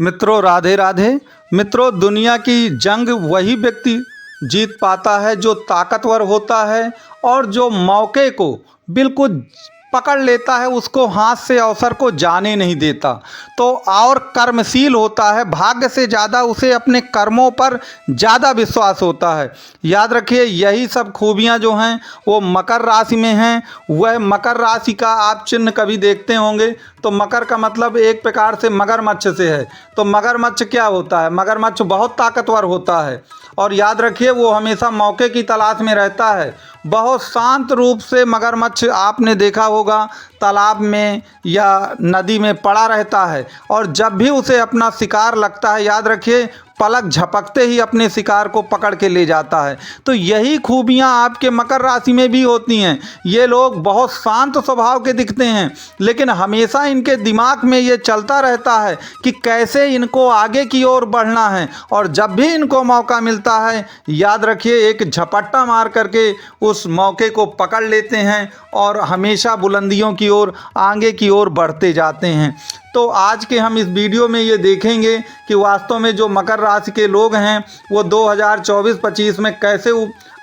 मित्रों राधे राधे। मित्रों, दुनिया की जंग वही व्यक्ति जीत पाता है जो ताकतवर होता है और जो मौके को बिल्कुल पकड़ लेता है, उसको हाथ से अवसर को जाने नहीं देता। तो और कर्मशील होता है, भाग्य से ज़्यादा उसे अपने कर्मों पर ज़्यादा विश्वास होता है। याद रखिए, यही सब खूबियाँ जो हैं वो मकर राशि में हैं। वह मकर राशि का आप चिन्ह कभी देखते होंगे तो मकर का मतलब एक प्रकार से मगरमच्छ से है। तो मगरमच्छ क्या होता है? मगरमच्छ बहुत ताकतवर होता है और याद रखिए वो हमेशा मौके की तलाश में रहता है। बहुत शांत रूप से मगरमच्छ आपने देखा होगा तालाब में या नदी में पड़ा रहता है और जब भी उसे अपना शिकार लगता है, याद रखिए पलक झपकते ही अपने शिकार को पकड़ के ले जाता है। तो यही खूबियां आपके मकर राशि में भी होती हैं। ये लोग बहुत शांत स्वभाव के दिखते हैं, लेकिन हमेशा इनके दिमाग में ये चलता रहता है कि कैसे इनको आगे की ओर बढ़ना है। और जब भी इनको मौका मिलता है, याद रखिए एक झपट्टा मार करके उस मौके को पकड़ लेते हैं और हमेशा बुलंदियों की ओर, आगे की ओर बढ़ते जाते हैं। तो आज के हम इस वीडियो में ये देखेंगे कि वास्तव में जो मकर राशि के लोग हैं वो 2024-25 में कैसे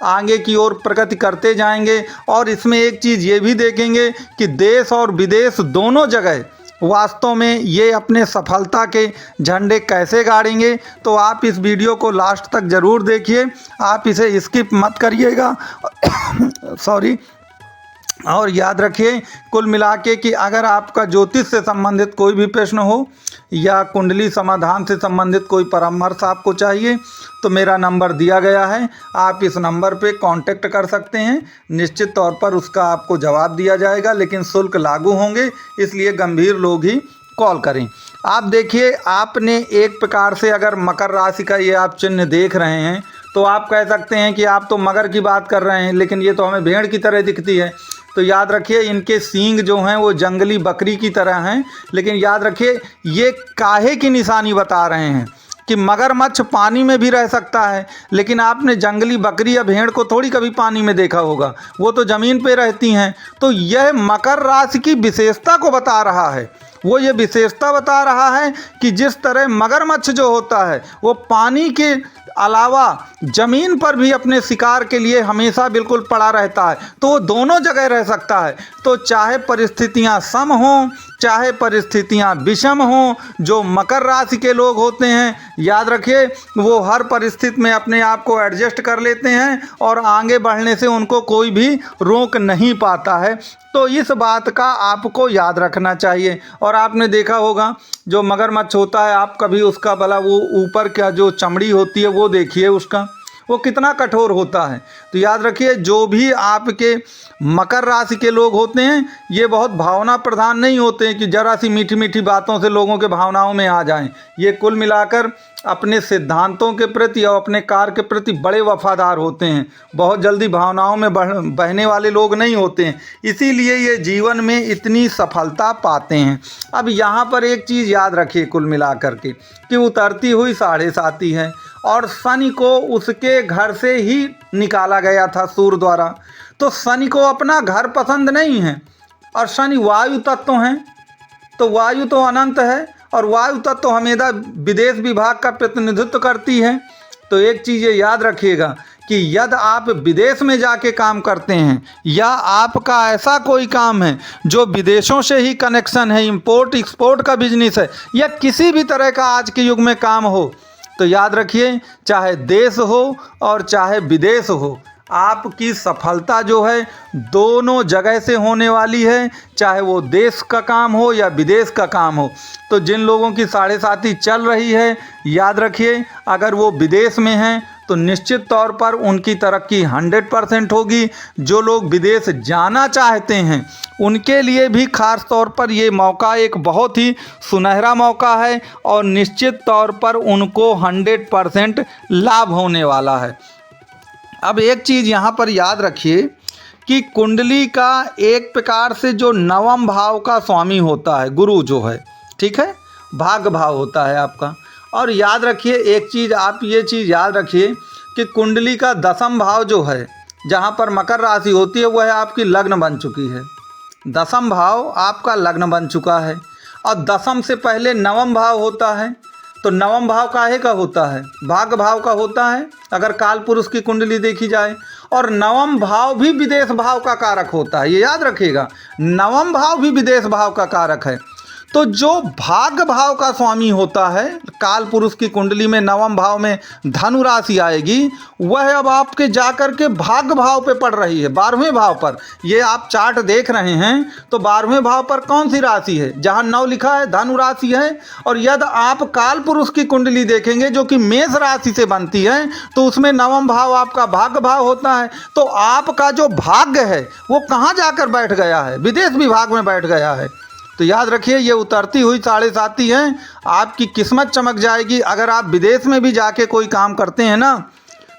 आगे की ओर प्रगति करते जाएंगे। और इसमें एक चीज़ ये भी देखेंगे कि देश और विदेश दोनों जगह वास्तव में ये अपने सफलता के झंडे कैसे गाड़ेंगे। तो आप इस वीडियो को लास्ट तक ज़रूर देखिए, आप इसे स्किप मत करिएगा सॉरी। और याद रखिए कुल मिला के कि अगर आपका ज्योतिष से संबंधित कोई भी प्रश्न हो या कुंडली समाधान से संबंधित कोई परामर्श आपको चाहिए तो मेरा नंबर दिया गया है, आप इस नंबर पे कांटेक्ट कर सकते हैं। निश्चित तौर पर उसका आपको जवाब दिया जाएगा, लेकिन शुल्क लागू होंगे, इसलिए गंभीर लोग ही कॉल करें। आप देखिए, आपने एक प्रकार से अगर मकर राशि का ये आप चिन्ह देख रहे हैं तो आप कह सकते हैं कि आप तो मगर की बात कर रहे हैं, लेकिन ये तो हमें भेड़ की तरह दिखती है। तो याद रखिए इनके सींग जो हैं वो जंगली बकरी की तरह हैं, लेकिन याद रखिए ये काहे की निशानी बता रहे हैं कि मगरमच्छ पानी में भी रह सकता है, लेकिन आपने जंगली बकरी या भेड़ को थोड़ी कभी पानी में देखा होगा, वो तो ज़मीन पे रहती हैं। तो यह मकर राशि की विशेषता को बता रहा है। वो ये विशेषता बता रहा है कि जिस तरह मगरमच्छ जो होता है वो पानी के अलावा ज़मीन पर भी अपने शिकार के लिए हमेशा बिल्कुल पड़ा रहता है, तो वो दोनों जगह रह सकता है। तो चाहे परिस्थितियां सम हों चाहे परिस्थितियां विषम हों, जो मकर राशि के लोग होते हैं याद रखिए वो हर परिस्थिति में अपने आप को एडजस्ट कर लेते हैं और आगे बढ़ने से उनको कोई भी रोक नहीं पाता है। तो इस बात का आपको याद रखना चाहिए। और आपने देखा होगा जो मगरमच्छ होता है, आप कभी उसका भला वो ऊपर क्या जो चमड़ी होती है वो देखिए, उसका वो कितना कठोर होता है। तो याद रखिए जो भी आपके मकर राशि के लोग होते हैं ये बहुत भावना प्रधान नहीं होते हैं कि जरा सी मीठी मीठी बातों से लोगों के भावनाओं में आ जाएं। ये कुल मिलाकर अपने सिद्धांतों के प्रति और अपने कार्य के प्रति बड़े वफादार होते हैं, बहुत जल्दी भावनाओं में बहने वाले लोग नहीं होते हैं, इसीलिए ये जीवन में इतनी सफलता पाते हैं। अब यहाँ पर एक चीज़ याद रखिए कुल मिलाकर के कि उतरती हुई साढ़े साती है और शनि को उसके घर से ही निकाला गया था सूर्य द्वारा। तो शनि को अपना घर पसंद नहीं है और शनि वायु तत्व हैं, तो वायु तो अनंत है और वायु तत्व तो हमेशा विदेश विभाग का प्रतिनिधित्व करती है। तो एक चीज़ ये याद रखिएगा कि यदि आप विदेश में जाके काम करते हैं या आपका ऐसा कोई काम है जो विदेशों से ही कनेक्शन है, इंपोर्ट एक्सपोर्ट का बिजनेस है या किसी भी तरह का आज के युग में काम हो, तो याद रखिए चाहे देश हो और चाहे विदेश हो, आपकी सफलता जो है दोनों जगह से होने वाली है, चाहे वो देश का काम हो या विदेश का काम हो। तो जिन लोगों की साढ़े साती चल रही है, याद रखिए अगर वो विदेश में हैं तो निश्चित तौर पर उनकी तरक्की 100% होगी। जो लोग विदेश जाना चाहते हैं उनके लिए भी खास तौर पर ये मौका एक बहुत ही सुनहरा मौका है और निश्चित तौर पर उनको 100% लाभ होने वाला है। अब एक चीज़ यहाँ पर याद रखिए कि कुंडली का एक प्रकार से जो नवम भाव का स्वामी होता है गुरु जो है, ठीक है, भाग्य भाव होता है आपका। और याद रखिए एक चीज़, आप ये चीज़ याद रखिए कि कुंडली का दसम भाव जो है जहाँ पर मकर राशि होती है वह आपकी लग्न बन चुकी है। दसम भाव आपका लग्न बन चुका है और दसम से पहले नवम भाव होता है। तो नवम भाव काहे का होता है? भाग्य भाव का होता है अगर काल पुरुष की कुंडली देखी जाए। और नवम भाव भी विदेश भाव का कारक होता है, ये याद रखिएगा, नवम भाव भी विदेश भाव का कारक है। तो जो भाग्य भाव का स्वामी होता है, काल पुरुष की कुंडली में नवम भाव में धनु राशि आएगी, वह अब आपके जाकर के भाग्य भाव पे पड़ रही है, 12वें भाव पर। ये आप चार्ट देख रहे हैं तो 12वें भाव पर कौन सी राशि है? जहां 9 लिखा है धनु राशि है। और यदि आप काल पुरुष की कुंडली देखेंगे जो कि मेष राशि से बनती है, तो उसमें नवम भाव आपका भाग्य भाव होता है। तो आपका जो भाग्य है वो कहाँ जाकर बैठ गया है? विदेश विभाग में बैठ गया है। तो याद रखिए, ये उतरती हुई 7.5 है, आपकी किस्मत चमक जाएगी। अगर आप विदेश में भी जाके कोई काम करते हैं ना,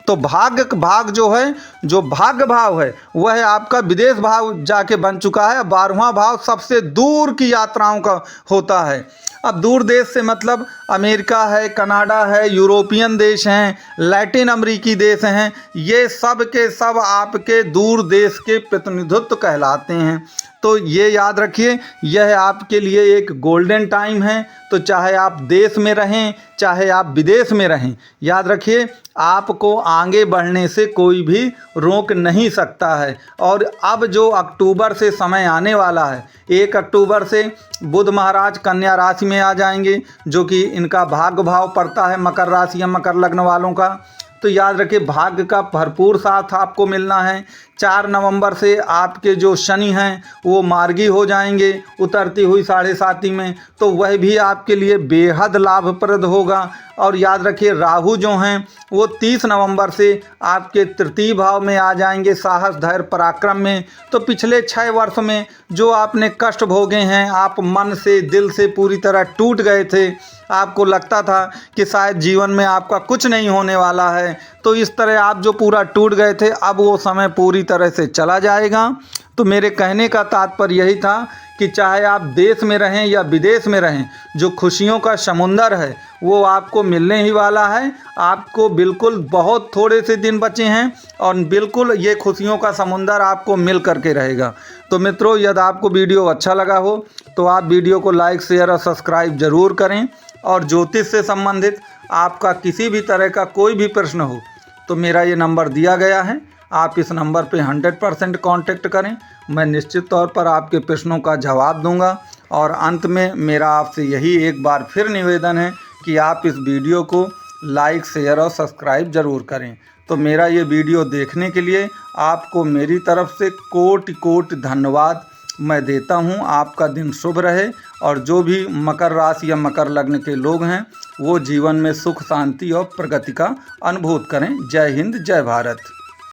तो भाग जो है, जो भाग्य भाव है वह आपका विदेश भाव जाके बन चुका है। 12वां भाव सबसे दूर की यात्राओं का होता है। अब दूर देश से मतलब अमेरिका है, कनाडा है, यूरोपियन देश हैं, लैटिन अमेरिकी देश हैं, ये सब के सब आपके दूर देश के प्रतिनिधित्व कहलाते हैं। तो ये याद रखिए, यह आपके लिए एक गोल्डन टाइम है। तो चाहे आप देश में रहें, चाहे आप विदेश में रहें, याद रखिए आपको आगे बढ़ने से कोई भी रोक नहीं सकता है। और अब जो अक्टूबर से समय आने वाला है, 1 अक्टूबर से बुध महाराज कन्या राशि में आ जाएंगे, जो कि इनका भाग्य भाव पड़ता है मकर राशि या मकर लग्न वालों का। तो याद रखिए भाग्य का भरपूर साथ आपको मिलना है। 4 नवंबर से आपके जो शनि हैं वो मार्गी हो जाएंगे उतरती हुई 7.5 में, तो वह भी आपके लिए बेहद लाभप्रद होगा। और याद रखिए राहु जो हैं वो 30 नवंबर से आपके तृतीय भाव में आ जाएंगे, साहस धैर्य पराक्रम में। तो पिछले 6 वर्ष में जो आपने कष्ट भोगे हैं, आप मन से दिल से पूरी तरह टूट गए थे, आपको लगता था कि शायद जीवन में आपका कुछ नहीं होने वाला है, तो इस तरह आप जो पूरा टूट गए थे, अब वो समय पूरी तरह से चला जाएगा। तो मेरे कहने का तात्पर्य यही था कि चाहे आप देश में रहें या विदेश में रहें, जो खुशियों का समुंदर है वो आपको मिलने ही वाला है। आपको बिल्कुल बहुत थोड़े से दिन बचे हैं और बिल्कुल ये खुशियों का समुंदर आपको मिल करके रहेगा। तो मित्रों, यदि आपको वीडियो अच्छा लगा हो तो आप वीडियो को लाइक, शेयर और सब्सक्राइब ज़रूर करें। और ज्योतिष से संबंधित आपका किसी भी तरह का कोई भी प्रश्न हो तो मेरा ये नंबर दिया गया है, आप इस नंबर पे 100% कांटेक्ट करें। मैं निश्चित तौर पर आपके प्रश्नों का जवाब दूंगा। और अंत में मेरा आपसे यही एक बार फिर निवेदन है कि आप इस वीडियो को लाइक, शेयर और सब्सक्राइब ज़रूर करें। तो मेरा ये वीडियो देखने के लिए आपको मेरी तरफ से कोटि कोटि धन्यवाद मैं देता हूँ। आपका दिन शुभ रहे और जो भी मकर राशि या मकर लग्न के लोग हैं वो जीवन में सुख, शांति और प्रगति का अनुभूत करें। जय हिंद, जय भारत।